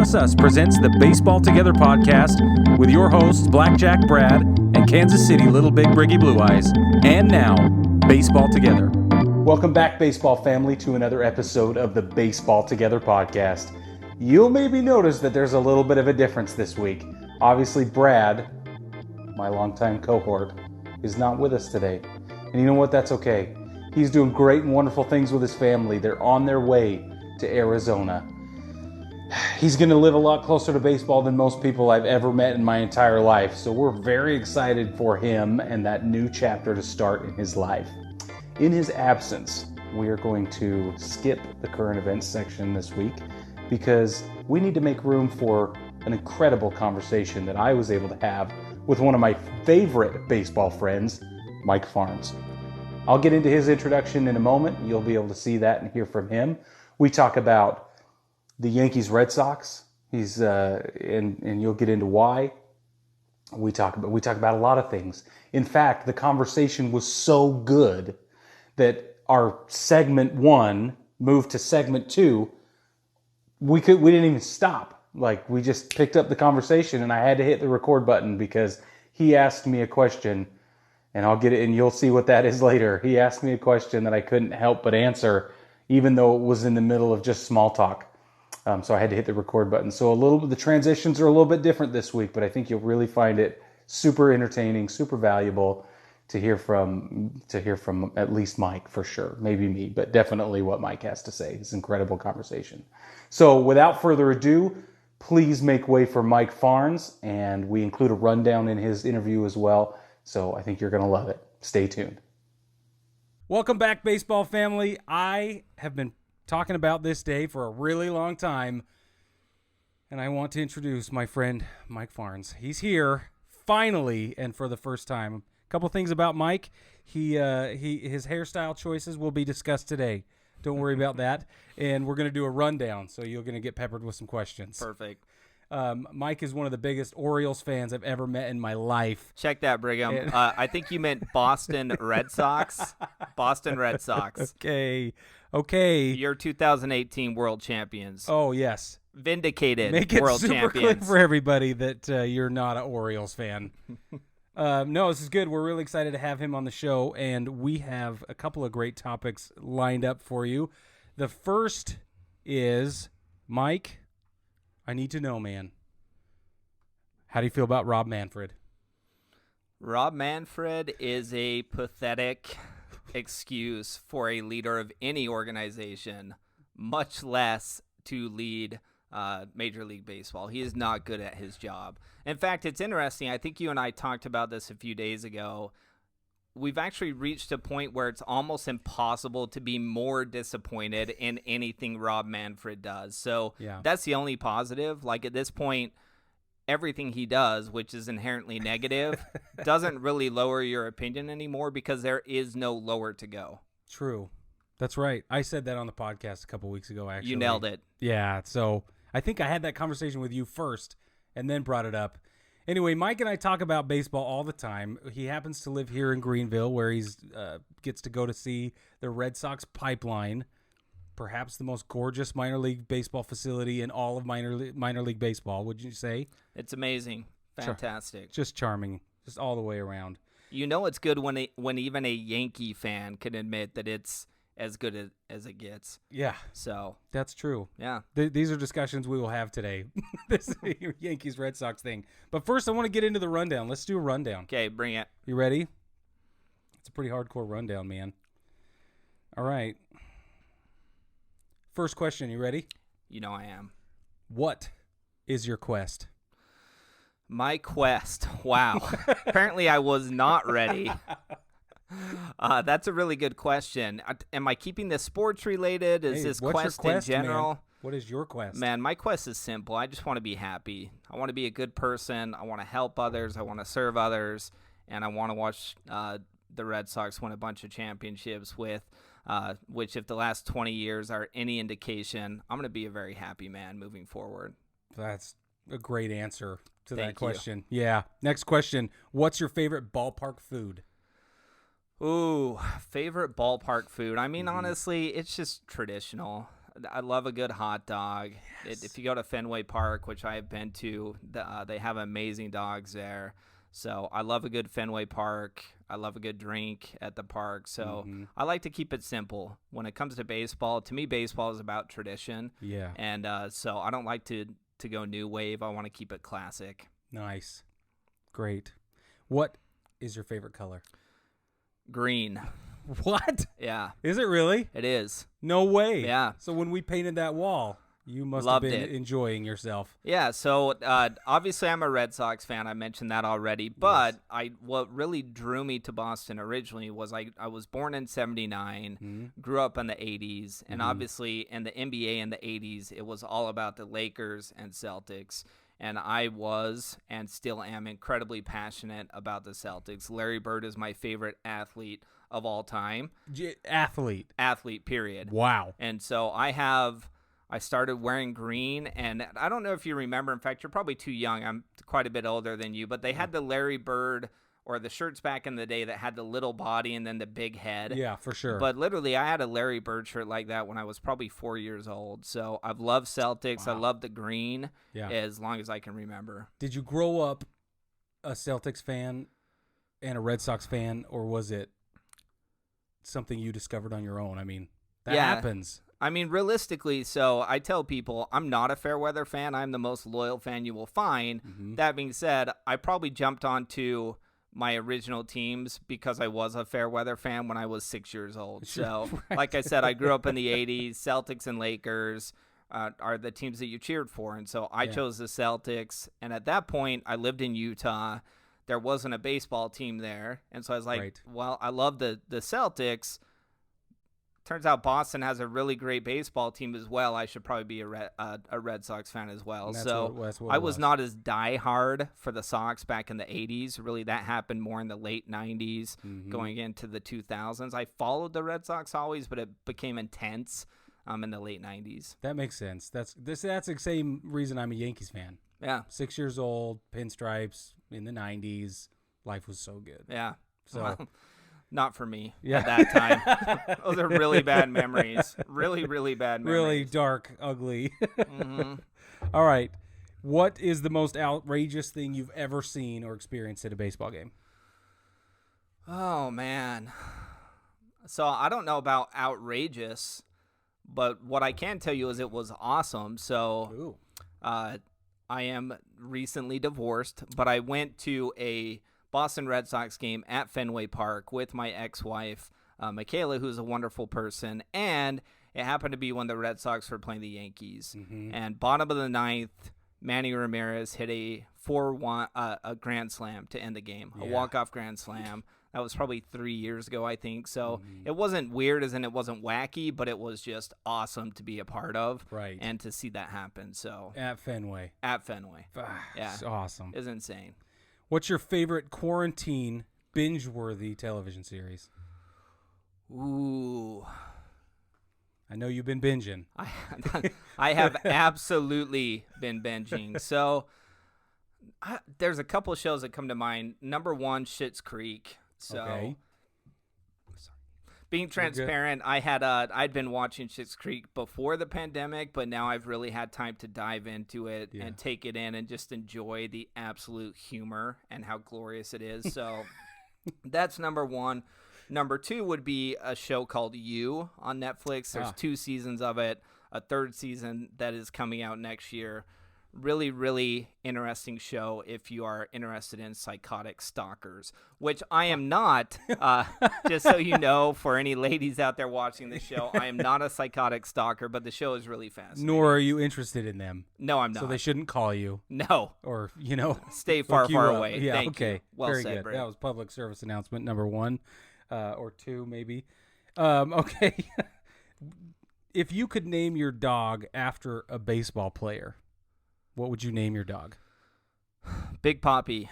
Plus Us presents the Baseball Together podcast with your hosts, Blackjack Brad and Kansas City Little Big Briggy Blue Eyes. And now, Baseball Together. Welcome back, baseball family, to another episode of the Baseball Together podcast. You'll maybe notice that there's a little bit of a difference this week. Obviously, Brad, my longtime cohort, is not with us today. And you know what? That's okay. He's doing great and wonderful things with his family. They're on their way to Arizona. He's going to live a lot closer to baseball than most people I've ever met in my entire life. So we're very excited for him and that new chapter to start in his life. In his absence, we are going to skip the current events section this week because we need to make room for an incredible conversation that I was able to have with one of my favorite baseball friends, Mike Farnes. I'll get into his introduction in a moment. You'll be able to see that and hear from him. We talk about the Yankees Red Sox. And you'll get into why. We talk about a lot of things. In fact, the conversation was so good that our segment 1 moved to segment 2. We didn't even stop. Like, we just picked up the conversation and I had to hit the record button because he asked me a question, and I'll get it, and you'll see what that is later. He asked me a question that I couldn't help but answer, even though it was in the middle of just small talk. So I had to hit the record button. So the transitions are a little bit different this week, but I think you'll really find it super entertaining, super valuable to hear from at least Mike for sure. Maybe me, but definitely what Mike has to say. It's an incredible conversation. So without further ado, please make way for Mike Farnes, and we include a rundown in his interview as well. So I think you're going to love it. Stay tuned. Welcome back, baseball family. I have been talking about this day for a really long time, and I want to introduce my friend Mike Farnes. He's here finally, and for the first time. A couple things about Mike. His hairstyle choices will be discussed today. Don't worry about that. And we're going to do a rundown, so you're going to get peppered with some questions. Perfect. Mike is one of the biggest Orioles fans I've ever met in my life. Check that, Brigham. I think you meant Boston Red Sox. Boston Red Sox. Okay. You're 2018 world champions. Oh, yes. Vindicated Make it world super champions. clear for everybody that you're not an Orioles fan. No, this is good. We're really excited to have him on the show, and we have a couple of great topics lined up for you. The first is, Mike, I need to know, man, how do you feel about Rob Manfred? Rob Manfred is a pathetic excuse for a leader of any organization, much less to lead Major League Baseball. He is not good at his job. In fact, it's interesting. I think you and I talked about this a few days ago. We've actually reached a point where it's almost impossible to be more disappointed in anything Rob Manfred does. So That's the only positive. Like, at this point, everything he does, which is inherently negative, doesn't really lower your opinion anymore because there is no lower to go. True. That's right. I said that on the podcast a couple weeks ago, actually. You nailed it. Yeah, so I think I had that conversation with you first and then brought it up. Anyway, Mike and I talk about baseball all the time. He happens to live here in Greenville, where he gets to go to see the Red Sox pipeline, perhaps the most gorgeous minor league baseball facility in all of minor league baseball, would you say? It's amazing. Fantastic. Just charming, just all the way around. You know it's good when even a Yankee fan can admit that it's as good as it gets. Yeah. So that's true. Yeah. These are discussions we will have today. This Yankees Red Sox thing. But first, I want to get into the rundown. Let's do a rundown. Okay, bring it. You ready? It's a pretty hardcore rundown, man. All right. First question. You ready? You know I am. What is your quest? My quest. Wow. Apparently I was not ready. That's a really good question. Am I keeping this sports related? Is this quest in general? Man? What is your quest? Man, my quest is simple. I just want to be happy. I want to be a good person. I want to help others. I want to serve others. And I want to watch the Red Sox win a bunch of championships which if the last 20 years are any indication, I'm going to be a very happy man moving forward. That's a great answer to Thank that question. you. Yeah. Next question. What's your favorite ballpark food? Ooh, favorite ballpark food. I mean, honestly, it's just traditional. I love a good hot dog. Yes. If you go to Fenway Park, which I have been to, they have amazing dogs there. So I love a good Fenway Park. I love a good drink at the park. So I like to keep it simple. When it comes to baseball, to me, baseball is about tradition. Yeah. And so I don't like to go new wave. I want to keep it classic. Nice. Great. What is your favorite color? Green. What? Yeah. Is it really? It is. No way. Yeah. So when we painted that wall, you must Loved have been it. enjoying yourself. Yeah, so obviously I'm a Red Sox fan. I mentioned that already. But what really drew me to Boston originally was I was born in 79, grew up in the 80s, and obviously in the NBA in the 80s, it was all about the Lakers and Celtics. And I was and still am incredibly passionate about the Celtics. Larry Bird is my favorite athlete of all time. Athlete, period. Wow. And so I started wearing green, and I don't know if you remember. In fact, you're probably too young. I'm quite a bit older than you, but they had the Larry Bird or the shirts back in the day that had the little body and then the big head. Yeah, for sure. But literally, I had a Larry Bird shirt like that when I was probably 4 years old. So I've loved Celtics. Wow. I love the green Yeah. as long as I can remember. Did you grow up a Celtics fan and a Red Sox fan, or was it something you discovered on your own? I mean, that happens. I mean, realistically, so I tell people I'm not a fair weather fan. I'm the most loyal fan you will find. That being said, I probably jumped onto my original teams because I was a fair weather fan when I was 6 years old. So, like I said, I grew up in the 80s. Celtics and Lakers are the teams that you cheered for. And so I chose the Celtics. And at that point, I lived in Utah. There wasn't a baseball team there. And so I was like, well, I love the Celtics. Turns out Boston has a really great baseball team as well. I should probably be a Red Sox fan as well. So I was not as diehard for the Sox back in the 80s. Really, that happened more in the late 90s, going into the 2000s. I followed the Red Sox always, but it became intense in the late 90s. That makes sense. That's the same reason I'm a Yankees fan. Yeah. 6 years old, pinstripes in the 90s. Life was so good. Yeah. So. Well, not for me at that time. Those are really bad memories. Really, really bad memories. Really dark, ugly. All right. What is the most outrageous thing you've ever seen or experienced at a baseball game? Oh, man. So I don't know about outrageous, but what I can tell you is it was awesome. So I am recently divorced, but I went to a Boston Red Sox game at Fenway Park with my ex-wife, Michaela, who's a wonderful person, and it happened to be when the Red Sox were playing the Yankees. And bottom of the ninth, Manny Ramirez hit a 4-1 a grand slam to end the game, a walk-off grand slam. That was probably 3 years ago, I think. So it wasn't weird as in it wasn't wacky, but it was just awesome to be a part of and to see that happen. So At Fenway. Yeah. It's awesome. It's insane. What's your favorite quarantine binge-worthy television series? Ooh. I know you've been binging. I have absolutely been binging. So there's a couple of shows that come to mind. Number one, Schitt's Creek. So being transparent, I'd been watching Schitt's Creek before the pandemic, but now I've really had time to dive into it and take it in and just enjoy the absolute humor and how glorious it is. So that's number one. Number two would be a show called You on Netflix. There's 2 seasons of it, a 3rd season that is coming out next year. Really, really interesting show if you are interested in psychotic stalkers, which I am not, just so you know, for any ladies out there watching the show, I am not a psychotic stalker, but the show is really fascinating. Nor are you interested in them. No, I'm not. So they shouldn't call you. No. Or, stay far, far away. Yeah, Thank okay. you. Well Very said, good. Brig. That was public service announcement number 1 or 2, maybe. Okay. If you could name your dog after a baseball player, what would you name your dog? Big Papi.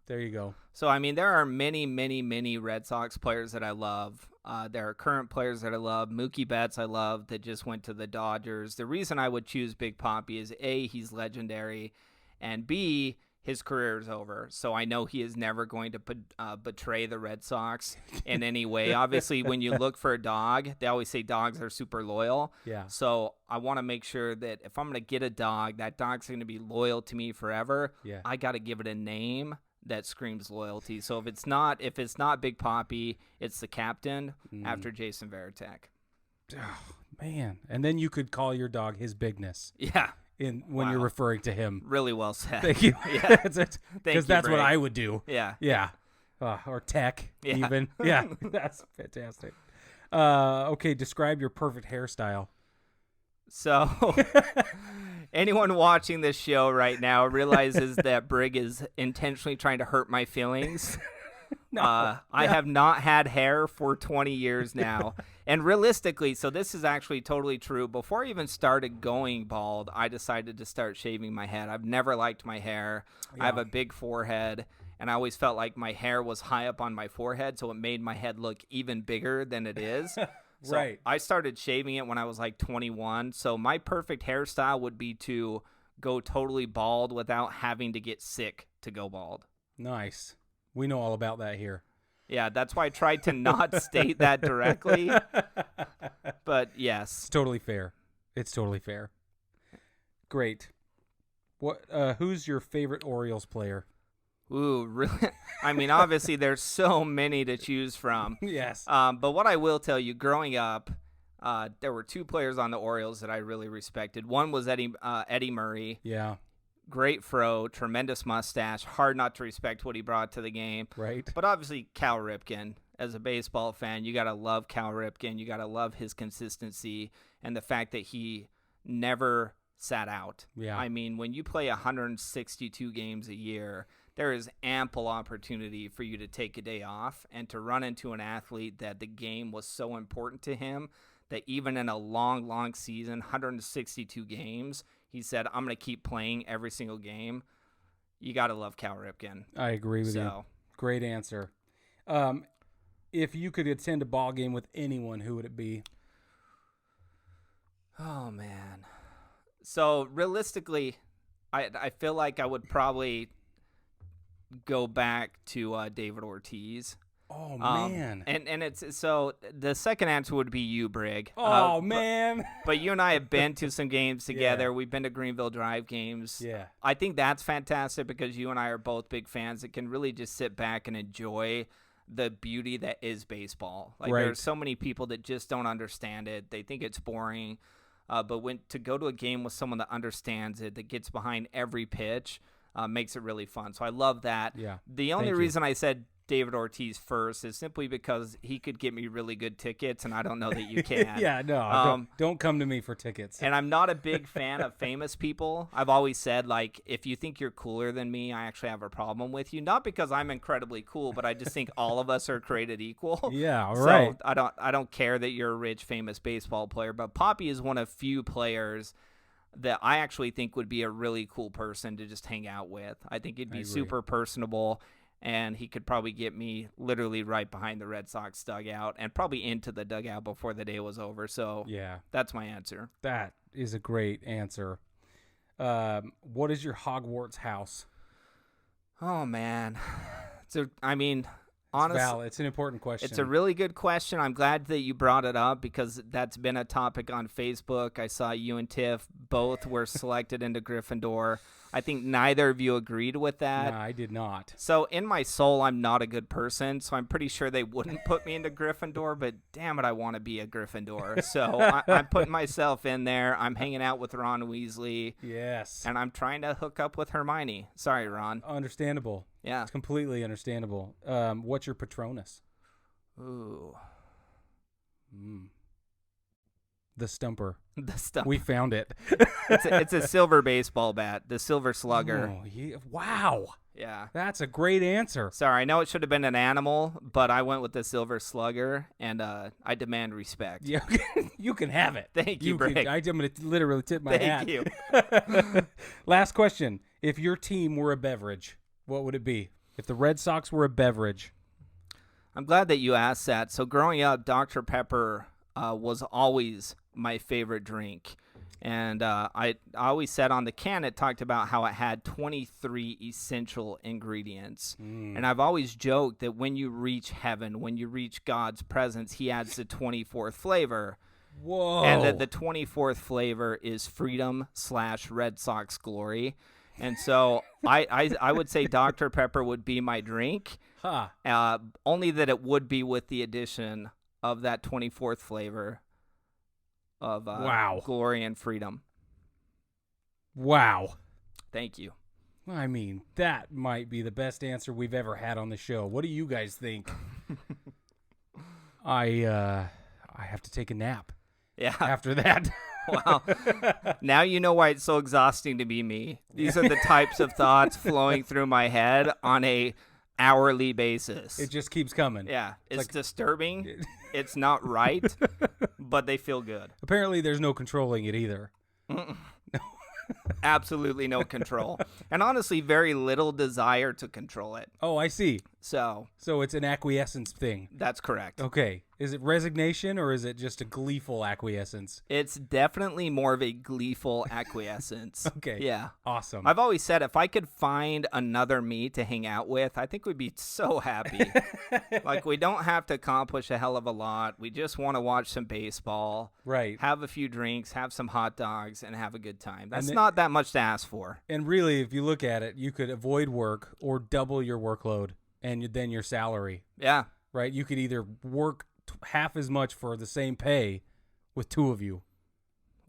There you go. So, I mean, there are many, many, many Red Sox players that I love. There are current players that I love. Mookie Betts I love that just went to the Dodgers. The reason I would choose Big Papi is, A, he's legendary, and B, his career is over. So I know he is never going to betray the Red Sox in any way. Obviously, when you look for a dog, they always say dogs are super loyal. Yeah. So I want to make sure that if I'm going to get a dog, that dog's going to be loyal to me forever. Yeah. I got to give it a name that screams loyalty. So if it's not Big Papi, it's the captain after Jason Varitek. Oh, man. And then you could call your dog his bigness. Yeah. When you're referring to him. Really well said. Thank you. Yeah. Because that's Brig. what I would do. Yeah. Yeah. Or tech, Yeah. even. Yeah. That's fantastic. Okay, describe your perfect hairstyle. So anyone watching this show right now realizes that Brig is intentionally trying to hurt my feelings. No. I have not had hair for 20 years now. And realistically, so this is actually totally true. Before I even started going bald, I decided to start shaving my head. I've never liked my hair. Yeah. I have a big forehead, and I always felt like my hair was high up on my forehead, so it made my head look even bigger than it is. So Right. I started shaving it when I was like 21. So my perfect hairstyle would be to go totally bald without having to get sick to go bald. Nice. We know all about that here. Yeah, that's why I tried to not state that directly. But yes. It's totally fair. Great. Who's your favorite Orioles player? Ooh, really? I mean, obviously there's so many to choose from. Yes. But what I will tell you, growing up, there were two players on the Orioles that I really respected. One was Eddie Murray. Yeah. Great fro, tremendous mustache, hard not to respect what he brought to the game. Right. But obviously Cal Ripken, as a baseball fan, you got to love Cal Ripken. You got to love his consistency and the fact that he never sat out. Yeah. I mean, when you play 162 games a year, there is ample opportunity for you to take a day off and to run into an athlete that the game was so important to him that even in a long, long season, 162 games, he said, I'm going to keep playing every single game. You got to love Cal Ripken. I agree with you. Great answer. If you could attend a ball game with anyone, who would it be? Oh, man. So, realistically, I feel like I would probably go back to David Ortiz. Oh, man. And it's so the second answer would be you, Brig. Oh, man. But you and I have been to some games together. Yeah. We've been to Greenville Drive games. Yeah. I think that's fantastic because you and I are both big fans that can really just sit back and enjoy the beauty that is baseball. Like Right. there's so many people that just don't understand it. They think it's boring. But to go to a game with someone that understands it, that gets behind every pitch, makes it really fun. So I love that. Yeah. The only Thank you. reason I said David Ortiz first is simply because he could get me really good tickets, and I don't know that you can. Yeah, no, don't come to me for tickets. And I'm not a big fan of famous people. I've always said, like, if you think you're cooler than me, I actually have a problem with you. Not because I'm incredibly cool, but I just think all of us are created equal. Yeah, right. So I don't care that you're a rich, famous baseball player, but Papi is one of few players that I actually think would be a really cool person to just hang out with. I think he'd be super personable. And he could probably get me literally right behind the Red Sox dugout and probably into the dugout before the day was over. So yeah, that's my answer. That is a great answer. What is your Hogwarts house? Oh, man. Honestly, Val, it's an important question. It's a really good question. I'm glad that you brought it up because that's been a topic on Facebook. I saw you and Tiff both were selected into Gryffindor. I think neither of you agreed with that. No, I did not. So in my soul, I'm not a good person, so I'm pretty sure they wouldn't put me into Gryffindor, but damn it, I want to be a Gryffindor. So I'm putting myself in there. I'm hanging out with Ron Weasley. Yes. And I'm trying to hook up with Hermione. Sorry, Ron. Understandable. Yeah. It's completely understandable. What's your Patronus? Ooh. The Stumper. The Stumper. We found it. It's a silver baseball bat, the Silver Slugger. Oh, yeah. Wow. Yeah. That's a great answer. Sorry, I know it should have been an animal, but I went with the Silver Slugger, and I demand respect. Yeah, you can have it. Thank you, Brig. I'm going to literally tip my hat. Thank you. Last question. If your team were a beverage, what would it be? If the Red Sox were a beverage. I'm glad that you asked that. So growing up, Dr. Pepper was always my favorite drink. And I always said on the can, it talked about how it had 23 essential ingredients. And I've always joked that when you reach heaven, when you reach God's presence, he adds the 24th flavor. Whoa. And that the 24th flavor is freedom/Red Sox glory. And so I would say Dr. Pepper would be my drink, only that it would be with the addition of that 24th flavor of glory and freedom. Wow. Thank you. I mean, that might be the best answer we've ever had on the show. What do you guys think? I have to take a nap. Yeah. After that. Wow. Now you know why it's so exhausting to be me. These are the types of thoughts flowing through my head on a hourly basis. It just keeps coming. Yeah. It's like, disturbing. It's not right, but they feel good. Apparently there's no controlling it either. Absolutely no control. And honestly, very little desire to control it. Oh, I see. So it's an acquiescence thing. That's correct. Okay. Is it resignation or is it just a gleeful acquiescence? It's definitely more of a gleeful acquiescence. Okay. Yeah. Awesome. I've always said if I could find another me to hang out with, I think we'd be so happy. Like, we don't have to accomplish a hell of a lot. We just want to watch some baseball. Right. Have a few drinks, have some hot dogs, and have a good time. That's not that much to ask for. And really, if you look at it, you could avoid work or double your workload and then your salary. Yeah. Right? You could either work half as much for the same pay with two of you.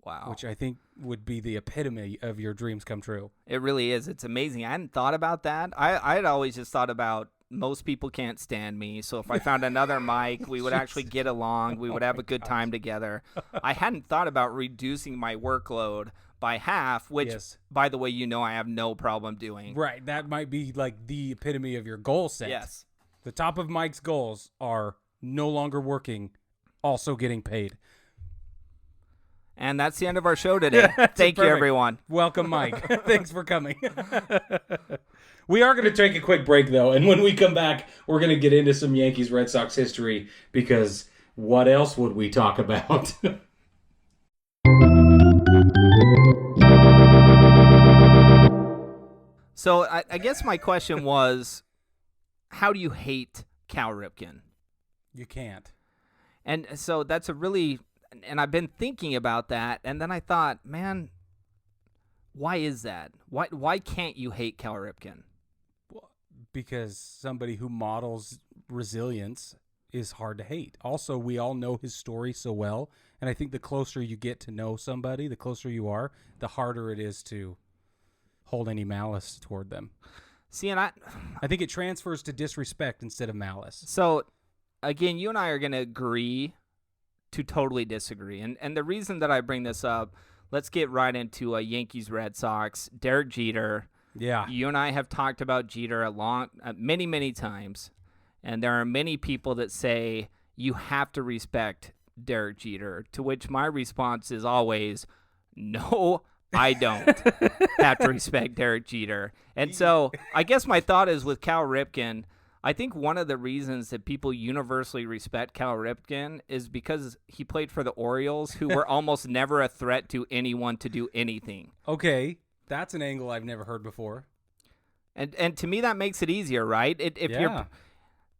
Wow. Which I think would be the epitome of your dreams come true. It really is. It's amazing. I hadn't thought about that. I had always just thought about most people can't stand me. So if I found another Mike, we would actually get along. We would have a good time together. I hadn't thought about reducing my workload by half, which, by the way, I have no problem doing. Right. That might be like the epitome of your goal set. Yes. The top of Mike's goals are no longer working, also getting paid. And that's the end of our show today. Thank you, everyone. Welcome, Mike. Thanks for coming. We are going to take a quick break, though, and when we come back, we're going to get into some Yankees Red Sox history, because what else would we talk about? So I guess my question was, how do you hate Cal Ripken? You can't. And so that's and I've been thinking about that, and then I thought, man, why is that? Why can't you hate Cal Ripken? Well, because somebody who models resilience is hard to hate. Also, we all know his story so well, and I think the closer you get to know somebody, the closer you are, the harder it is to hold any malice toward them. See, and I think it transfers to disrespect instead of malice. So, again, you and I are going to agree to totally disagree. And the reason that I bring this up, let's get right into Yankees Red Sox. Derek Jeter. Yeah. You and I have talked about Jeter many, many times. And there are many people that say you have to respect Derek Jeter, to which my response is always, no, I don't have to respect Derek Jeter. And so I guess my thought is with Cal Ripken, I think one of the reasons that people universally respect Cal Ripken is because he played for the Orioles, who were almost never a threat to anyone to do anything. Okay, that's an angle I've never heard before. And to me, that makes it easier, right? If you're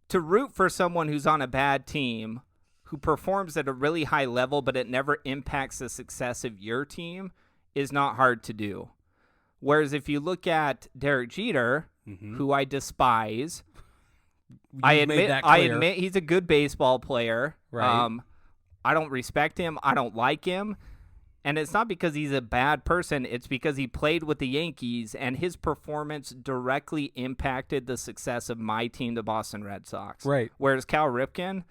to root for someone who's on a bad team, who performs at a really high level, but it never impacts the success of your team, is not hard to do. Whereas if you look at Derek Jeter, who I despise, I admit he's a good baseball player. Right. I don't respect him. I don't like him. And it's not because he's a bad person. It's because he played with the Yankees, and his performance directly impacted the success of my team, the Boston Red Sox. Right. Whereas Cal Ripken,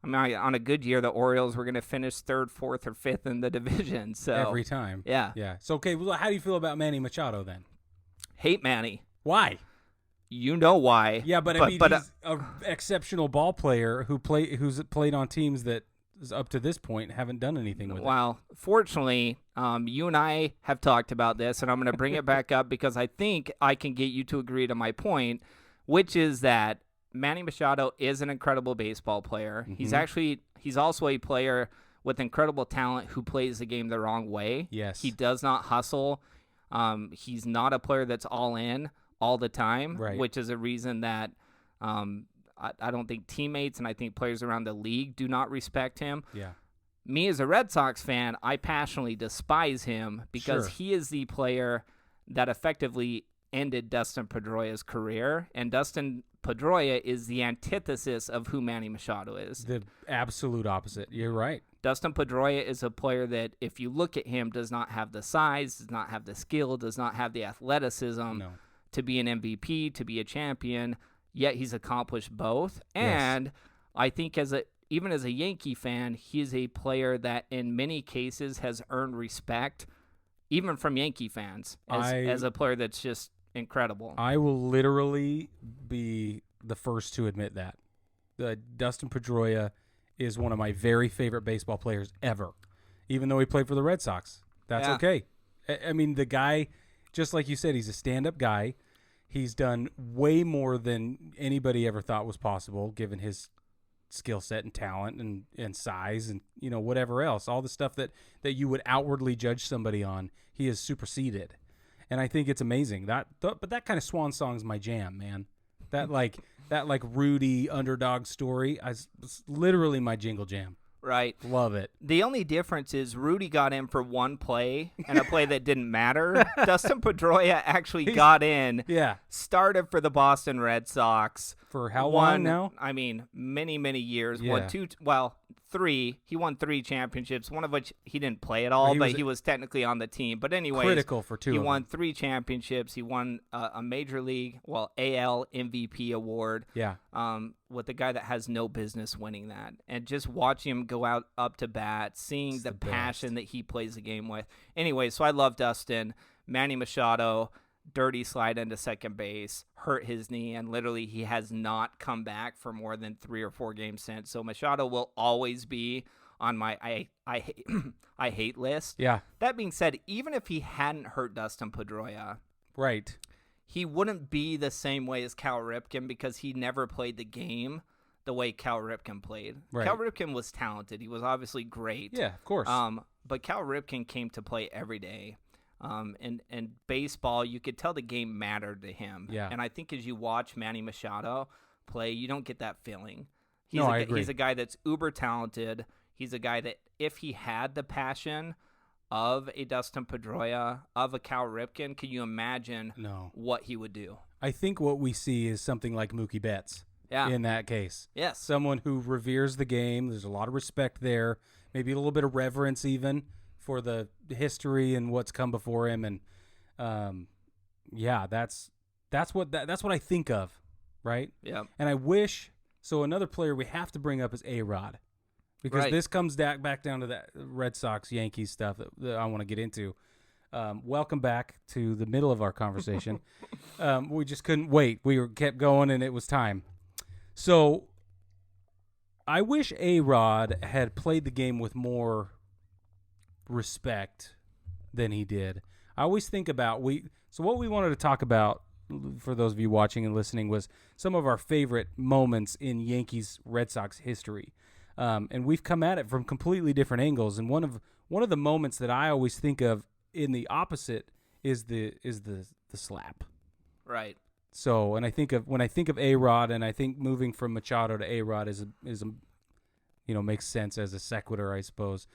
I mean, on a good year, the Orioles were going to finish 3rd, 4th, or 5th in the division. So every time. Yeah. Yeah. So, okay, well, how do you feel about Manny Machado then? Hate Manny. Why? You know why. Yeah, but I mean, he's an exceptional ball player who's played on teams that, up to this point, haven't done anything with it. Well, fortunately, you and I have talked about this, and I'm going to bring it back up because I think I can get you to agree to my point, which is that Manny Machado is an incredible baseball player. He's also a player with incredible talent who plays the game the wrong way. Yes. He does not hustle. He's not a player that's all in all the time, right. which is a reason that I don't think teammates and I think players around the league do not respect him. Yeah. Me as a Red Sox fan, I passionately despise him because he is the player that effectively ended Dustin Pedroia's career, and Dustin Pedroia is the antithesis of who Manny Machado is. The absolute opposite. You're right. Dustin Pedroia is a player that, if you look at him, does not have the size, does not have the skill, does not have the athleticism to be an MVP, to be a champion, yet he's accomplished both. And I think even as a Yankee fan, he's a player that in many cases has earned respect, even from Yankee fans, as a player that's just incredible. I will literally be the first to admit that. Dustin Pedroia is one of my very favorite baseball players ever, even though he played for the Red Sox. That's okay. I mean, the guy, just like you said, he's a stand-up guy. He's done way more than anybody ever thought was possible, given his skill set and talent and size and, whatever else. All the stuff that you would outwardly judge somebody on, he has superseded. And I think it's amazing. But that kind of swan song is my jam, man. That Rudy underdog story is literally my jingle jam. Right. Love it. The only difference is Rudy got in for one play and a play that didn't matter. Dustin Pedroia actually got in, started for the Boston Red Sox. For how long now? I mean, many, many years. Yeah. Three. He won 3 championships, one of which he didn't play at all, but he was technically on the team. But anyways, critical for 2 he of won them. 3 championships. He won a major league, AL MVP award. Yeah. With a guy that has no business winning that. And just watching him go out up to bat, seeing the passion that he plays the game with. Anyway, so I love Dustin. Manny Machado, dirty slide into second base, hurt his knee, and literally he has not come back for more than 3 or 4 games since. So Machado will always be on my I hate list. Yeah. That being said, even if he hadn't hurt Dustin Pedroia, right, he wouldn't be the same way as Cal Ripken because he never played the game the way Cal Ripken played. Right. Cal Ripken was talented. He was obviously great. Yeah, of course. But Cal Ripken came to play every day. And baseball, you could tell the game mattered to him. Yeah. And I think as you watch Manny Machado play, you don't get that feeling. I agree. He's a guy that's uber talented. He's a guy that if he had the passion of a Dustin Pedroia, of a Cal Ripken, can you imagine what he would do? I think what we see is something like Mookie Betts in that case. Yes. Someone who reveres the game. There's a lot of respect there, maybe a little bit of reverence even for the history and what's come before him. And that's what I think of, right? Yeah. And I wish another player we have to bring up is ARod. Because this comes back down to that Red Sox Yankees stuff that I want to get into. Welcome back to the middle of our conversation. We just couldn't wait. We kept going, and it was time. So I wish ARod had played the game with more respect than he did. I always think about what we wanted to talk about, for those of you watching and listening, was some of our favorite moments in Yankees Red Sox history. And we've come at it from completely different angles. And one of the moments that I always think of in the opposite is the slap. Right. So, and when I think of ARod, and I think moving from Machado to ARod is makes sense as a sequitur, I suppose.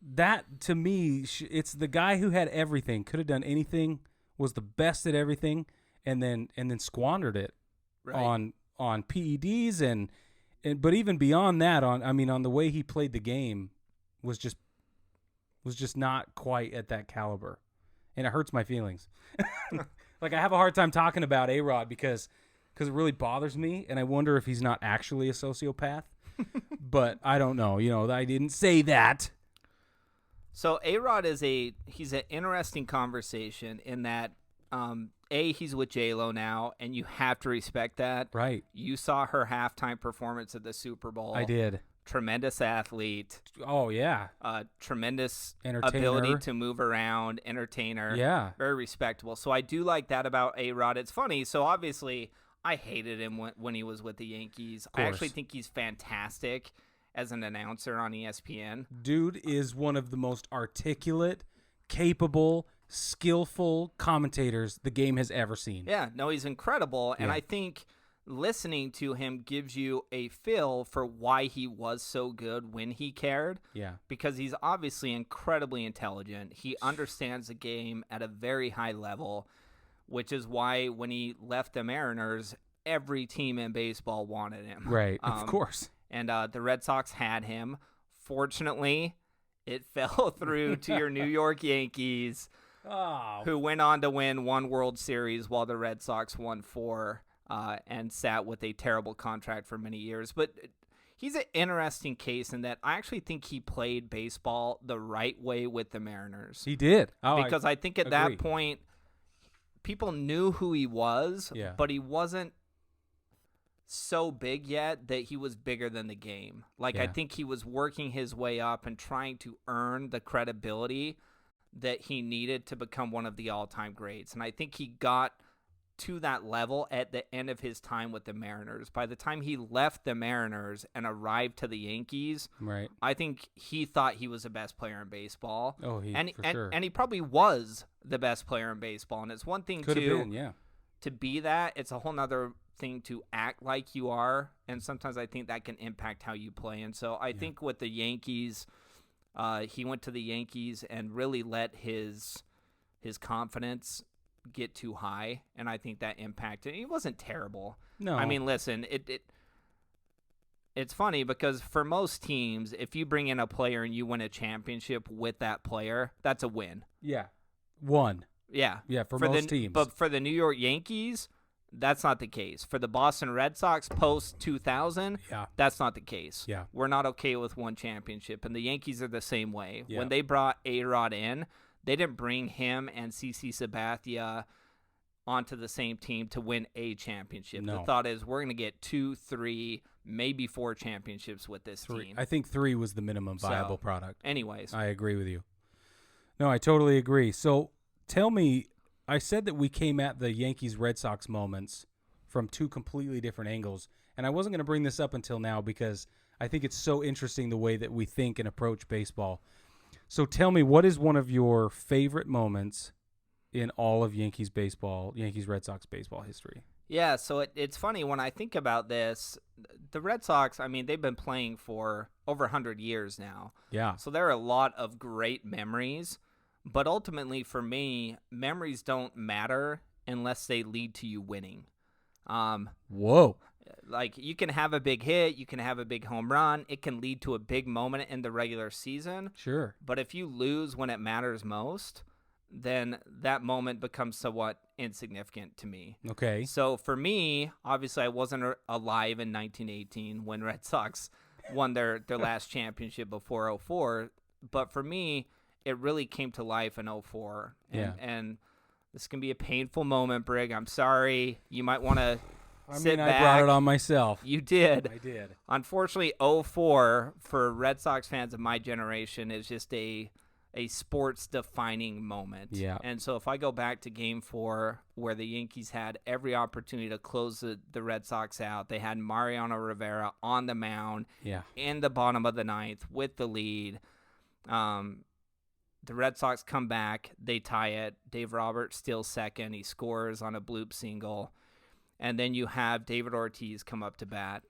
That to me, it's the guy who had everything, could have done anything, was the best at everything, and then squandered it on PEDs and but even beyond that, on the way he played the game was just not quite at that caliber, and it hurts my feelings. Like, I have a hard time talking about ARod because it really bothers me, and I wonder if he's not actually a sociopath. But I don't know. I didn't say that. So ARod he's an interesting conversation in that he's with J-Lo now, and you have to respect that. Right. You saw her halftime performance at the Super Bowl. I did. Tremendous athlete. Oh, yeah. Tremendous Entertainer. ability to move around, entertainer. Yeah. Very respectable. So I do like that about ARod. It's funny. So obviously I hated him when he was with the Yankees. I actually think he's fantastic as an announcer on ESPN. Dude is one of the most articulate, capable, skillful commentators the game has ever seen. Yeah, no, he's incredible. And I think listening to him gives you a feel for why he was so good when he cared. Yeah. Because he's obviously incredibly intelligent. He understands the game at a very high level, which is why when he left the Mariners, every team in baseball wanted him. Right, of course. And the Red Sox had him. Fortunately, it fell through to your New York Yankees, who went on to win 1 World Series while the Red Sox won 4 and sat with a terrible contract for many years. But he's an interesting case in that I actually think he played baseball the right way with the Mariners. He did. Because I think at that point, people knew who he was, but he wasn't so big yet that he was bigger than the game. I think he was working his way up and trying to earn the credibility that he needed to become one of the all-time greats. And I think he got to that level at the end of his time with the Mariners. By the time he left the Mariners and arrived to the Yankees, right, I think he thought he was the best player in baseball. Oh, sure. And he probably was the best player in baseball. And it's one thing to be that. It's a whole nother thing to act like you are. And sometimes I think that can impact how you play. And so I think with the Yankees, he went to the Yankees and really let his confidence get too high, and I think that impacted. He wasn't terrible. No, I mean, listen, it's funny because for most teams, if you bring in a player and you win a championship with that player, that's a win. Yeah, one. Yeah, for most teams. But for the New York Yankees, that's not the case. For the Boston Red Sox post 2000, that's not the case. Yeah, we're not okay with one championship, and the Yankees are the same way. Yeah. When they brought ARod in, they didn't bring him and CC Sabathia onto the same team to win a championship. No. The thought is we're going to get 2, 3, maybe 4 championships with this team. I think 3 was the minimum viable product. Anyways. I agree with you. No, I totally agree. So tell me, I said that we came at the Yankees Red Sox moments from 2 completely different angles, and I wasn't going to bring this up until now because I think it's so interesting the way that we think and approach baseball. So tell me, what is one of your favorite moments in all of Yankees Red Sox baseball history? Yeah, so it's funny when I think about this, the Red Sox, I mean, they've been playing for over 100 years now. Yeah. So there are a lot of great memories, but ultimately for me, memories don't matter unless they lead to you winning. Whoa. Like, you can have a big hit, you can have a big home run, it can lead to a big moment in the regular season. Sure. But if you lose when it matters most, then that moment becomes somewhat insignificant to me. Okay. So for me, obviously I wasn't alive in 1918 when Red Sox won their last championship before 2004. But for me, it really came to life in 2004. And this can be a painful moment, Brig. I'm sorry. You might want to sit back. I brought it on myself. You did. I did. Unfortunately, 2004 for Red Sox fans of my generation is just a sports-defining moment. Yeah. And so if I go back to Game 4 where the Yankees had every opportunity to close the Red Sox out, they had Mariano Rivera on the mound in the bottom of the 9th with the lead. The Red Sox come back. They tie it. Dave Roberts steals second. He scores on a bloop single. And then you have David Ortiz come up to bat.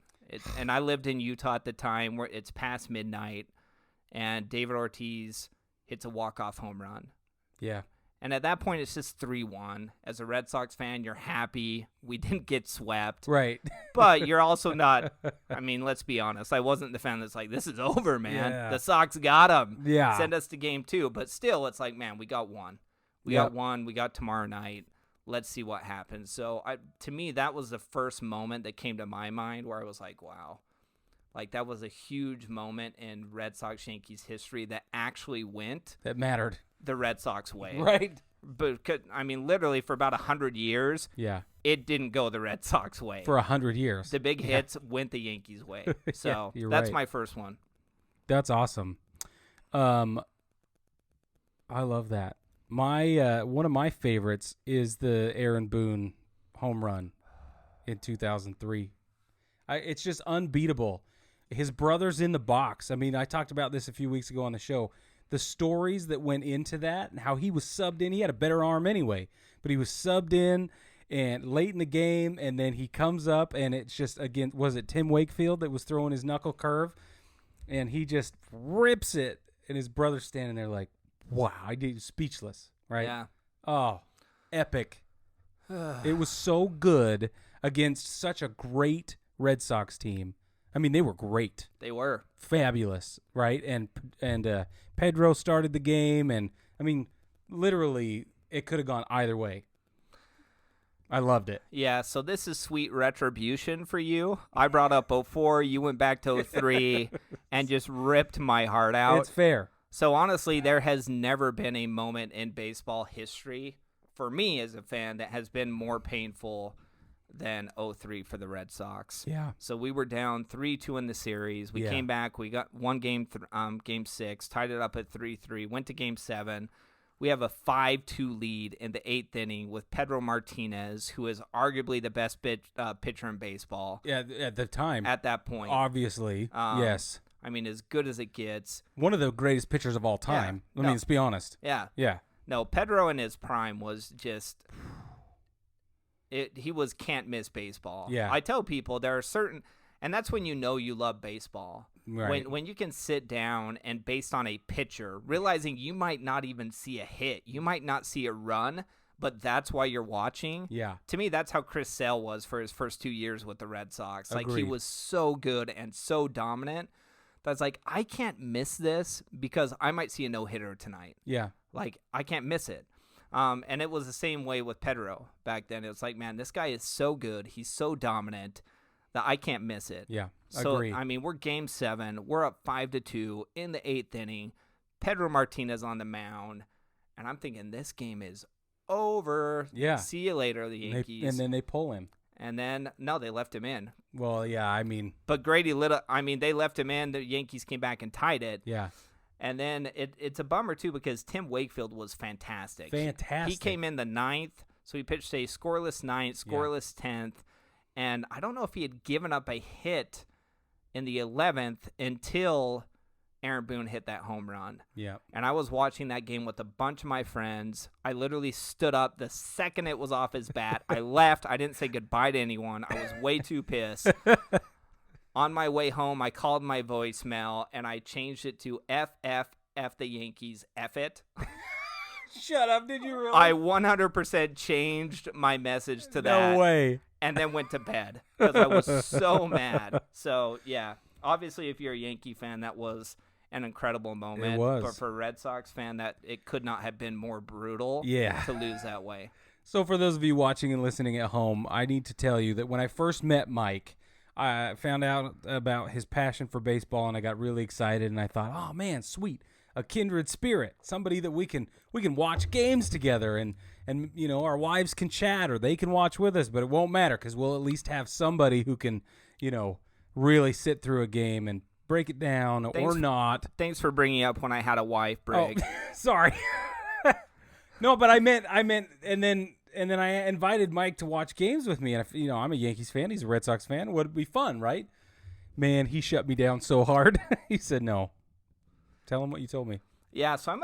And I lived in Utah at the time where it's past midnight, and David Ortiz hits a walk-off home run. Yeah. And at that point, it's just 3-1. As a Red Sox fan, you're happy. We didn't get swept. Right. But you're also not, I mean, let's be honest. I wasn't the fan that's like, this is over, man. Yeah. The Sox got them. Yeah. Send us to Game 2. But still, it's like, man, we got one. We got one. We got tomorrow night. Let's see what happens. So to me, that was the first moment that came to my mind where I was like, wow. Like, that was a huge moment in Red Sox-Yankees history that actually went. That mattered. The Red Sox way. Right. But, I mean, literally for about 100 years, it didn't go the Red Sox way. For 100 years. The big hits went the Yankees way. So that's my first one. That's awesome. I love that. My one of my favorites is the Aaron Boone home run in 2003. It's just unbeatable. His brother's in the box. I mean, I talked about this a few weeks ago on the show. The stories that went into that and how he was subbed in. He had a better arm anyway, but he was subbed in and late in the game, and then he comes up, and it's just, again, was it Tim Wakefield that was throwing his knuckle curve? And he just rips it, and his brother's standing there like, wow, I did speechless, right? Yeah. Oh, epic. It was so good against such a great Red Sox team. I mean, they were great. They were. Fabulous, right? And Pedro started the game, and, I mean, literally, it could have gone either way. I loved it. Yeah, so this is sweet retribution for you. I brought up 04, you went back to 03, and just ripped my heart out. It's fair. So honestly, there has never been a moment in baseball history, for me as a fan, that has been more painful than 03 for the Red Sox. Yeah. So we were down 3-2 in the series. We came back. We got one game, game 6, tied it up at 3-3, went to game 7. We have a 5-2 lead in the 8th inning with Pedro Martinez, who is arguably the best pitcher in baseball. Yeah, at the time. At that point. Obviously, yes. I mean, as good as it gets. One of the greatest pitchers of all time. Yeah. I mean, let's be honest. Yeah. Yeah. No, Pedro in his prime was just he was can't miss baseball. Yeah. I tell people there are certain, and that's when you know you love baseball. Right. When you can sit down and based on a pitcher, realizing you might not even see a hit, you might not see a run, but that's why you're watching. Yeah. To me, that's how Chris Sale was for his first 2 years with the Red Sox. Like, Agreed. he was so good and so dominant. That's like, I can't miss this because I might see a no-hitter tonight. Yeah. Like, I can't miss it. And it was the same way with Pedro back then. It was like, man, this guy is so good. He's so dominant that I can't miss it. Yeah, so, agree. I mean, we're game 7. We're up 5-2 in the 8th inning. Pedro Martinez on the mound. And I'm thinking, this game is over. Yeah. See you later, the Yankees. And then they pull him. And then, no, they left him in. Well, yeah, I mean. But Grady Little, I mean, they left him in. The Yankees came back and tied it. Yeah. And then it's a bummer, too, because Tim Wakefield was fantastic. Fantastic. He came in the 9th, so he pitched a scoreless 9th, scoreless 10th. And I don't know if he had given up a hit in the 11th until Aaron Boone hit that home run. Yeah. And I was watching that game with a bunch of my friends. I literally stood up the second it was off his bat. I left. I didn't say goodbye to anyone. I was way too pissed. On my way home, I called my voicemail, and I changed it to F the Yankees, F it. Shut up, did you really? I 100% changed my message to that. No way. And then went to bed because I was so mad. So, yeah, obviously if you're a Yankee fan, that was an incredible moment. It was. But for a Red Sox fan, that it could not have been more brutal to lose that way. So for those of you watching and listening at home, I need to tell you that when I first met Mike, I found out about his passion for baseball, and I got really excited, and I thought, oh, man, sweet. A kindred spirit, somebody that we can watch games together, and you know, our wives can chat or they can watch with us, but it won't matter because we'll at least have somebody who can, you know, really sit through a game and break it down or not. Thanks for bringing up when I had a wife, Brig. Oh, sorry. No, but I meant, and then I invited Mike to watch games with me, and you know, I'm a Yankees fan. He's a Red Sox fan. Would be fun, right? Man, he shut me down so hard. He said no. Tell him what you told me. Yeah, so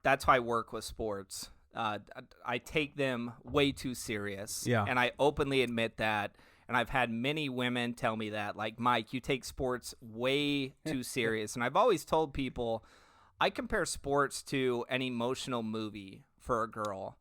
that's how I work with sports. I take them way too serious. Yeah. And I openly admit that. And I've had many women tell me that, like, Mike, you take sports way too serious. And I've always told people I compare sports to an emotional movie for a girl.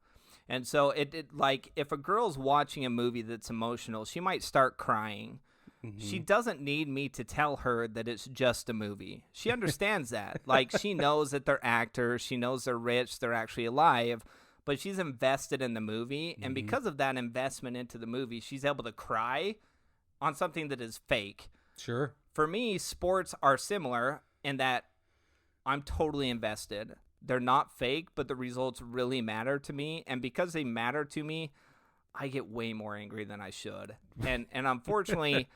And so it like if a girl's watching a movie that's emotional, she might start crying. Mm-hmm. She doesn't need me to tell her that it's just a movie. She understands that. Like, she knows that they're actors. She knows they're rich. They're actually alive. But she's invested in the movie. And because of that investment into the movie, she's able to cry on something that is fake. Sure. For me, sports are similar in that I'm totally invested. They're not fake, but the results really matter to me. And because they matter to me, I get way more angry than I should. And unfortunately,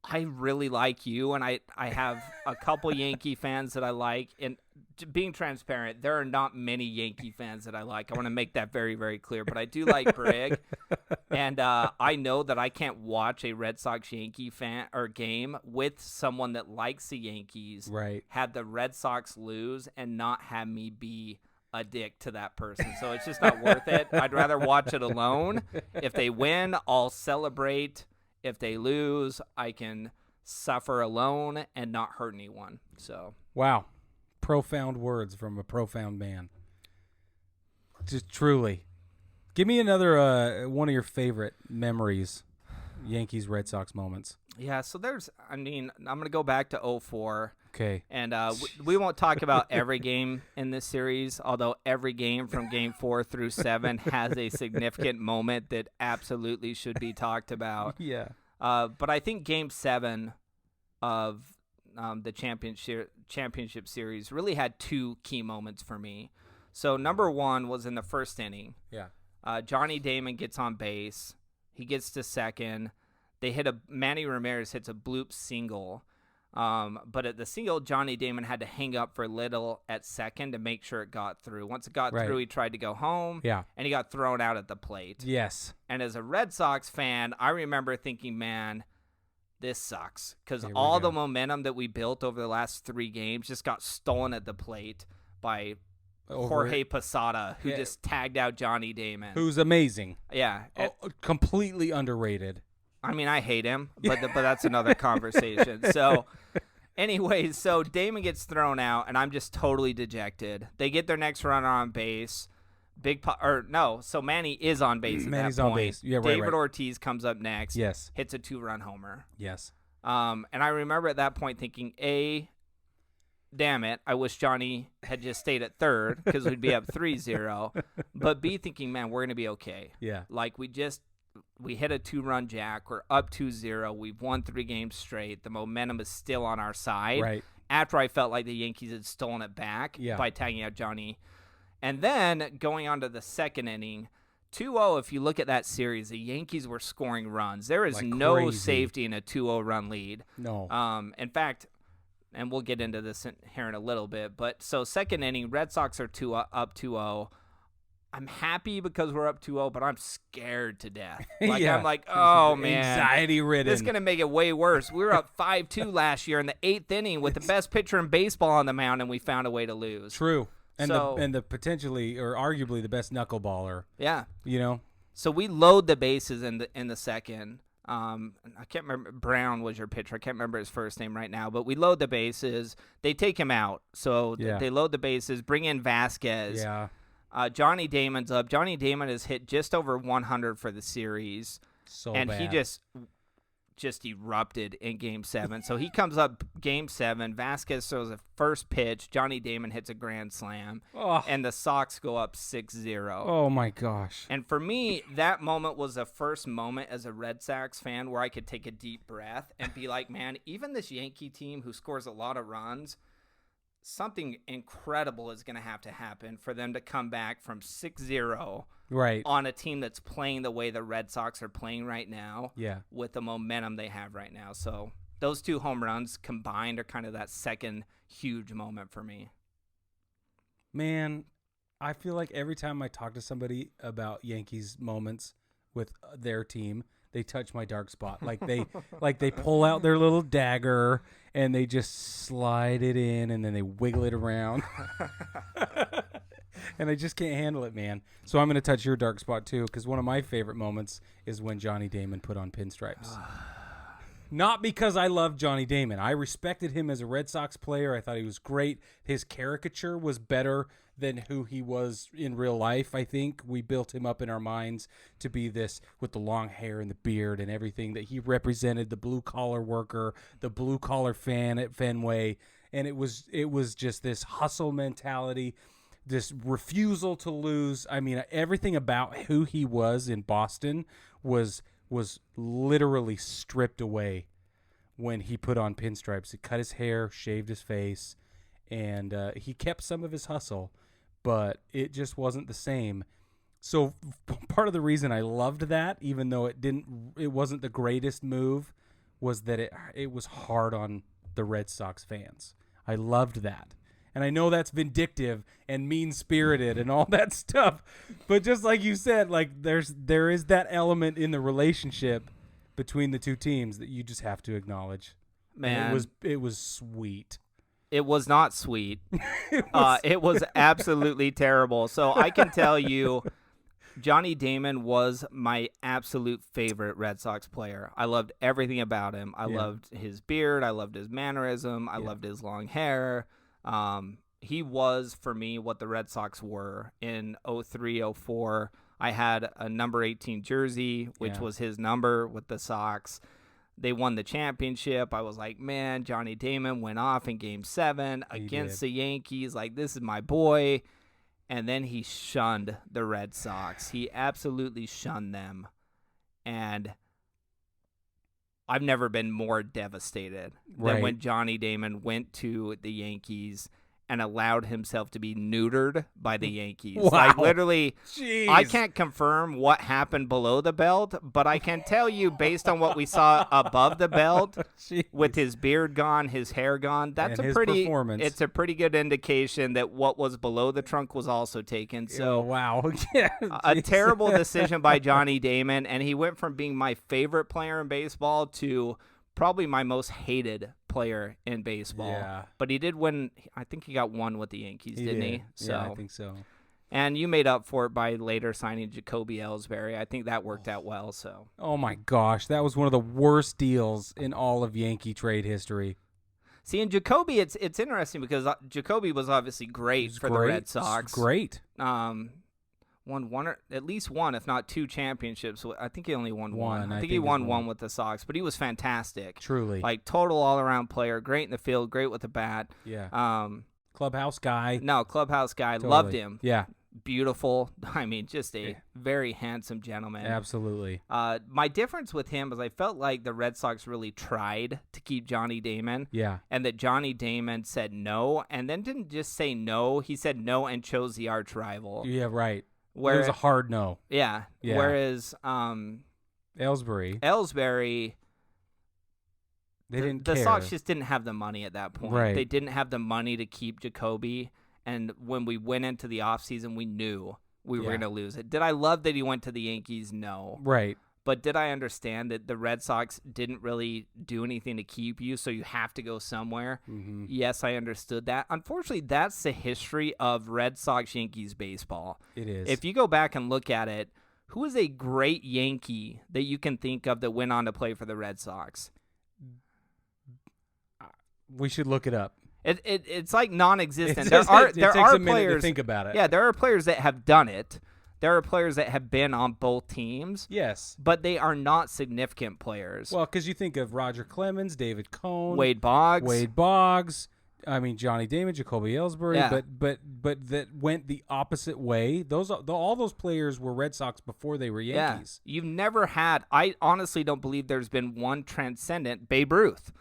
I really like you, and I have a couple Yankee fans that I like. And being transparent, there are not many Yankee fans that I like. I want to make that very, very clear. But I do like Brig, and I know that I can't watch a Red Sox Yankee fan or game with someone that likes the Yankees. Right. Have the Red Sox lose and not have me be a dick to that person. So it's just not worth it. I'd rather watch it alone. If they win, I'll celebrate. If they lose, I can suffer alone and not hurt anyone. So wow. Profound words from a profound man. Just truly. Give me another one of your favorite memories, Yankees Red Sox moments. Yeah, so I'm going to go back to 2004. Okay. And we won't talk about every game in this series, although every game from Game 4 through 7 has a significant moment that absolutely should be talked about. Yeah. But I think Game 7 of the championship series really had two key moments for me. So number one was in the first inning. Yeah. Johnny Damon gets on base. He gets to second. Manny Ramirez hits a bloop single. But at the single, Johnny Damon had to hang up for a little at second to make sure it got through. Once it got through, he tried to go home. Yeah. And he got thrown out at the plate. Yes. And as a Red Sox fan, I remember thinking, man, this sucks, because all the momentum that we built over the last 3 games just got stolen at the plate by Jorge Posada, who just tagged out Johnny Damon. Who's amazing. Yeah. Completely underrated. I mean, I hate him, but that's another conversation. So anyways, so Damon gets thrown out, and I'm just totally dejected. They get their next runner on base. So Manny is on base at Manny's that point. on base. Yeah, right, David Ortiz comes up next. Yes. Hits a 2-run homer. Yes. And I remember at that point thinking, damn it, I wish Johnny had just stayed at third because we'd be up 3-0. But B, thinking, man, we're going to be okay. Yeah. Like, we hit a 2-run jack. We're up 2-0. We've won 3 games straight. The momentum is still on our side. Right. After I felt like the Yankees had stolen it back by tagging out Johnny. And then going on to the second inning, 2-0, if you look at that series, the Yankees were scoring runs. There is no safety in a 2-0 run lead. No. In fact, and we'll get into this here in a little bit, but so second inning, Red Sox are up 2-0. I'm happy because we're up 2-0, but I'm scared to death. I'm like, oh, man. Anxiety-ridden. This is going to make it way worse. We were up 5-2 last year in the 8th inning with the best pitcher in baseball on the mound, and we found a way to lose. True. And the potentially or arguably the best knuckleballer. Yeah. You know? So we load the bases in the second. I can't remember. Brown was your pitcher. I can't remember his first name right now. But we load the bases. They take him out. So they load the bases, bring in Vasquez. Yeah. Johnny Damon's up. Johnny Damon has hit just over 100 for the series. And he just erupted in Game 7. So he comes up Game 7. Vasquez throws a first pitch. Johnny Damon hits a grand slam. Oh. And the Sox go up 6-0. Oh, my gosh. And for me, that moment was the first moment as a Red Sox fan where I could take a deep breath and be like, man, even this Yankee team who scores a lot of runs, something incredible is going to have to happen for them to come back from 6-0 on a team that's playing the way the Red Sox are playing right now with the momentum they have right now. So those 2 home runs combined are kind of that second huge moment for me. Man, I feel like every time I talk to somebody about Yankees moments with their team, they touch my dark spot. Like they pull out their little dagger and they just slide it in and then they wiggle it around. And I just can't handle it, man. So I'm going to touch your dark spot too, because one of my favorite moments is when Johnny Damon put on pinstripes. Not because I love Johnny Damon. I respected him as a Red Sox player. I thought he was great. His caricature was better than who he was in real life, I think. We built him up in our minds to be this with the long hair and the beard and everything, that he represented the blue-collar worker, the blue-collar fan at Fenway. And it was just this hustle mentality, this refusal to lose. I mean, everything about who he was in Boston was literally stripped away when he put on pinstripes. He cut his hair, shaved his face, and he kept some of his hustle, but it just wasn't the same. So part of the reason I loved that, even though it wasn't the greatest move, was that it was hard on the Red Sox fans. I loved that. And I know that's vindictive and mean-spirited and all that stuff. But just like you said, like there is that element in the relationship between the two teams that you just have to acknowledge. Man, And it was sweet. It was not sweet. It was absolutely terrible. So I can tell you, Johnny Damon was my absolute favorite Red Sox player. I loved everything about him. I loved his beard. I loved his mannerism. I loved his long hair. He was, for me, what the Red Sox were in 03, 04. I had a number 18 jersey, which was his number with the Sox. They won the championship. I was like, man, Johnny Damon went off in Game 7 against the Yankees. Like, this is my boy. And then he shunned the Red Sox. He absolutely shunned them. And I've never been more devastated than when Johnny Damon went to the Yankees and allowed himself to be neutered by the Yankees. Wow. Like, literally, Jeez. I can't confirm what happened below the belt, but I can tell you, based on what we saw above the belt, with his beard gone, his hair gone, that's performance. It's a pretty good indication that what was below the trunk was also taken. So, wow. A terrible decision by Johnny Damon, and he went from being my favorite player in baseball to probably my most hated player in baseball. Yeah. But he did win. I think he got one with the Yankees, didn't he? So, yeah, I think so. And you made up for it by later signing Jacoby Ellsbury. I think that worked out well. So. Oh, my gosh. That was one of the worst deals in all of Yankee trade history. See, in Jacoby, it's interesting because Jacoby was obviously great for the Red Sox. Great. Won or at least one, if not two championships. I think he only won one. I think he won won one with the Sox, but he was fantastic. Truly. Like, total all-around player, great in the field, great with the bat. Yeah. Clubhouse guy. No, clubhouse guy. Totally. Loved him. Yeah. Beautiful. I mean, just a very handsome gentleman. Absolutely. My difference with him is I felt like the Red Sox really tried to keep Johnny Damon. Yeah. And that Johnny Damon said no, and then didn't just say no. He said no and chose the arch rival. Yeah, right. It Where, was a hard no. Yeah. Whereas Ellsbury, they didn't care. The Sox just didn't have the money at that point. Right. They didn't have the money to keep Jacoby. And when we went into the offseason, we knew we were going to lose it. Did I love that he went to the Yankees? No. Right. But did I understand that the Red Sox didn't really do anything to keep you, so you have to go somewhere? Mm-hmm. Yes, I understood that. Unfortunately, that's the history of Red Sox-Yankees baseball. It is. If you go back and look at it, who is a great Yankee that you can think of that went on to play for the Red Sox? We should look it up. It's like non-existent. It there are takes a minute players to think about it. Yeah, there are players that have done it. There are players that have been on both teams. Yes. But they are not significant players. Well, because you think of Roger Clemens, David Cohn, Wade Boggs. I mean, Johnny Damon, Jacoby Ellsbury, but that went the opposite way. All those players were Red Sox before they were Yankees. Yeah. You've never had. I honestly don't believe there's been one transcendent Babe Ruth.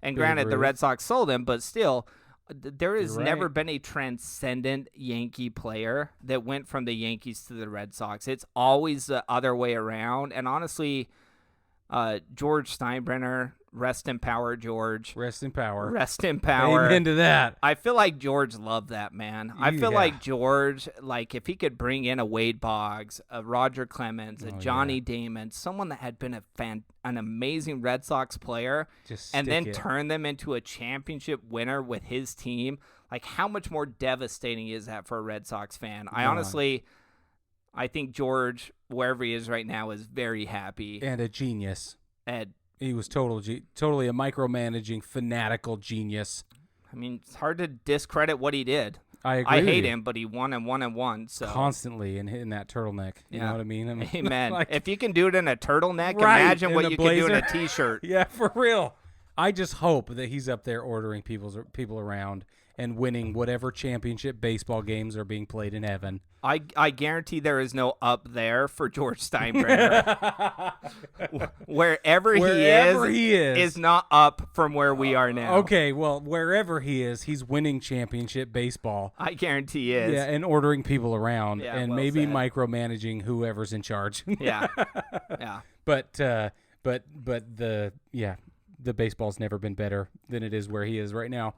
And granted, the Red Sox sold him, but still, there has never been a transcendent Yankee player that went from the Yankees to the Red Sox. It's always the other way around. And honestly, George Steinbrenner, rest in power, George. Rest in power. Rest in power. Amen to that. I feel like George loved that, man. I feel like George, like if he could bring in a Wade Boggs, a Roger Clemens, a Johnny Damon, someone that had been an amazing Red Sox player, and then turn them into a championship winner with his team, like how much more devastating is that for a Red Sox fan? I think George, wherever he is right now, is very happy. And a genius. And he was totally a micromanaging, fanatical genius. I mean, it's hard to discredit what he did. I agree. I hate him, but he won and won and won. So constantly in that turtleneck. You know what I mean? Amen. Like, if you can do it in a turtleneck, imagine what you can do in a T-shirt. Yeah, for real. I just hope that he's up there ordering people around and winning whatever championship baseball games are being played in heaven. I guarantee there is no up there for George Steinbrenner. wherever he is not up from where we are now. Okay, well, wherever he is, he's winning championship baseball. I guarantee he is. Yeah, and ordering people around and maybe said. micromanaging whoever's in charge. Yeah. But the baseball's never been better than it is where he is right now.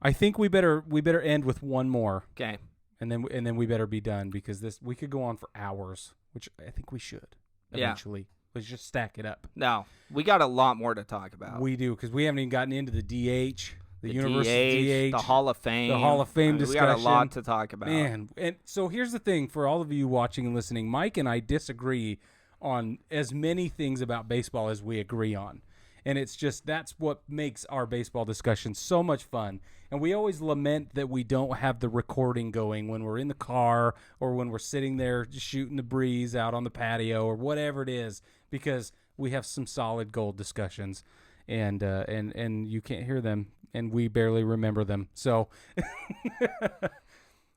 I think we better end with one more. Okay. And then we better be done because we could go on for hours, which I think we should eventually. Yeah. Let's just stack it up. No, we got a lot more to talk about. We do, because we haven't even gotten into the DH, the universal DH, the Hall of Fame. The Hall of Fame discussion. We got a lot to talk about. Man, and so here's the thing for all of you watching and listening. Mike and I disagree on as many things about baseball as we agree on. And it's just, that's what makes our baseball discussion so much fun. And we always lament that we don't have the recording going when we're in the car or when we're sitting there just shooting the breeze out on the patio or whatever it is, because we have some solid gold discussions and you can't hear them and we barely remember them. So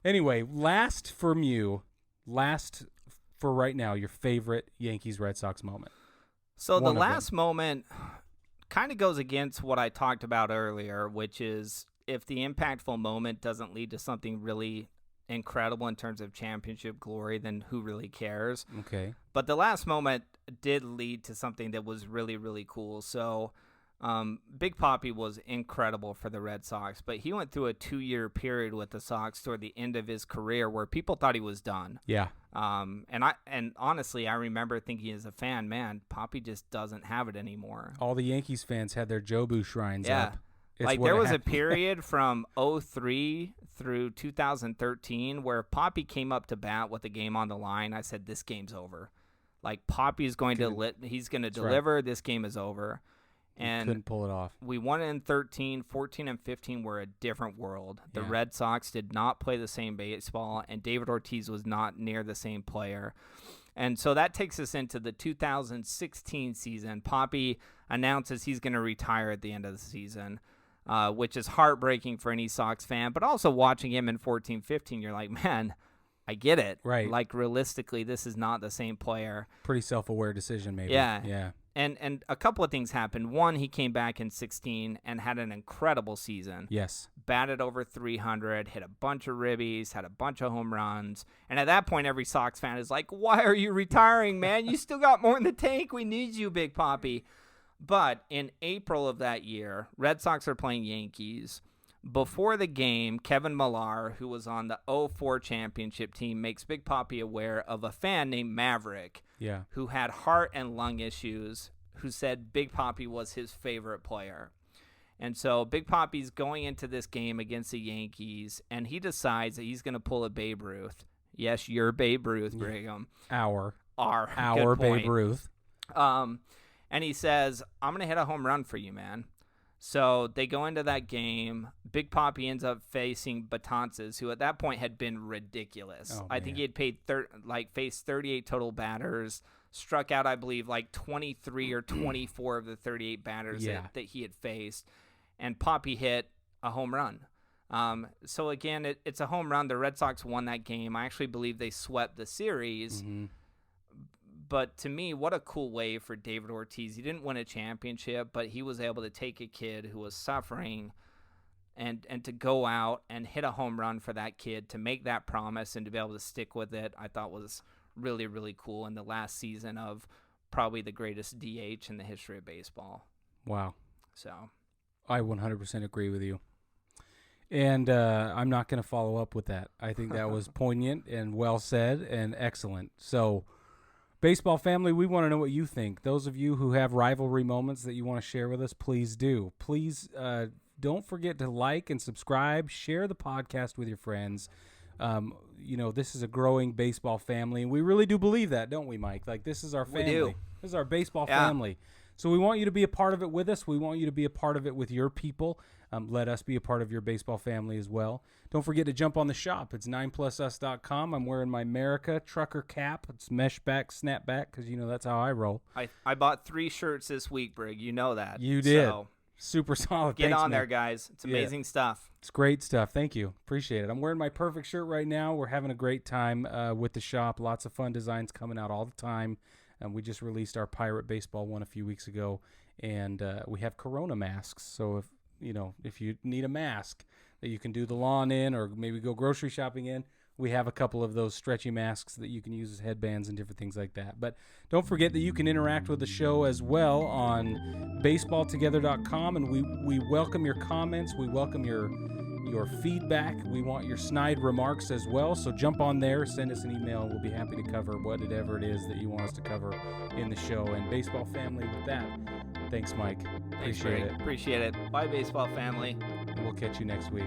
anyway, last for right now, your favorite Yankees Red Sox moment. So the last moment kind of goes against what I talked about earlier, which is if the impactful moment doesn't lead to something really incredible in terms of championship glory, then who really cares? Okay. But the last moment did lead to something that was really, really cool. So Big Papi was incredible for the Red Sox, but he went through a 2-year period with the Sox toward the end of his career where people thought he was done. Yeah. And honestly, I remember thinking as a fan, man, Papi just doesn't have it anymore. All the Yankees fans had their Jobu shrines up. It's like there was a period from 2003 through 2013 where Papi came up to bat with a game on the line. I said, this game's over. Like Papi's going to he's going to deliver. Right. This game is over. And couldn't pull it off. We won it in 13, 14, and 15 were a different world. The Red Sox did not play the same baseball, and David Ortiz was not near the same player. And so that takes us into the 2016 season. Papi announces he's going to retire at the end of the season, which is heartbreaking for any Sox fan. But also watching him in 14-15, you're like, man, I get it. Right. Like, realistically, this is not the same player. Pretty self-aware decision, maybe. Yeah. And a couple of things happened. One, he came back in 16 and had an incredible season. Yes. Batted over 300, hit a bunch of ribbies, had a bunch of home runs. And at that point, every Sox fan is like, why are you retiring, man? You still got more in the tank. We need you, Big Papi. But in April of that year, Red Sox are playing Yankees. Before the game, Kevin Millar, who was on the 2004 championship team, makes Big Papi aware of a fan named Maverick, who had heart and lung issues, who said Big Papi was his favorite player. And so Big Papi's going into this game against the Yankees, and he decides that he's going to pull a Babe Ruth. Yes, your Babe Ruth, Brigham. Our Babe Ruth. And he says, I'm going to hit a home run for you, man. So they go into that game. Big Papi ends up facing Betances, who at that point had been ridiculous. I think he had faced 38 total batters, struck out, I believe, like 23 or 24 of the 38 batters that he had faced, and Papi hit a home run. So again, it's a home run. The Red Sox won that game. I actually believe they swept the series. Mm-hmm. But to me, what a cool way for David Ortiz. He didn't win a championship, but he was able to take a kid who was suffering and to go out and hit a home run for that kid, to make that promise and to be able to stick with it, I thought was really, really cool in the last season of probably the greatest DH in the history of baseball. Wow. So I 100% agree with you. And I'm not going to follow up with that. I think that was poignant and well said and excellent. So, baseball family, we want to know what you think. Those of you who have rivalry moments that you want to share with us, please do. Please don't forget to like and subscribe. Share the podcast with your friends. This is a growing baseball family, and we really do believe that, don't we, Mike? Like, this is our family. We do. This is our baseball family. So we want you to be a part of it with us. We want you to be a part of it with your people. Let us be a part of your baseball family as well. Don't forget to jump on the shop. It's 9plusus.com. I'm wearing my America trucker cap. It's mesh back, snapback, because, that's how I roll. I bought 3 shirts this week, Brig. You know that. You did. So super solid. Get on there, guys. It's amazing stuff. It's great stuff. Thank you. Appreciate it. I'm wearing my perfect shirt right now. We're having a great time with the shop. Lots of fun designs coming out all the time. And we just released our Pirate Baseball one a few weeks ago. And we have Corona masks. So if you need a mask that you can do the lawn in or maybe go grocery shopping in, we have a couple of those stretchy masks that you can use as headbands and different things like that. But don't forget that you can interact with the show as well on baseballtogether.com, and we welcome your comments. We welcome your your feedback. We want your snide remarks as well. So jump on there, send us an email. We'll be happy to cover whatever it is that you want us to cover in the show. And baseball family, with that, thanks, Mike. Appreciate it. Appreciate it. Bye, baseball family. And we'll catch you next week.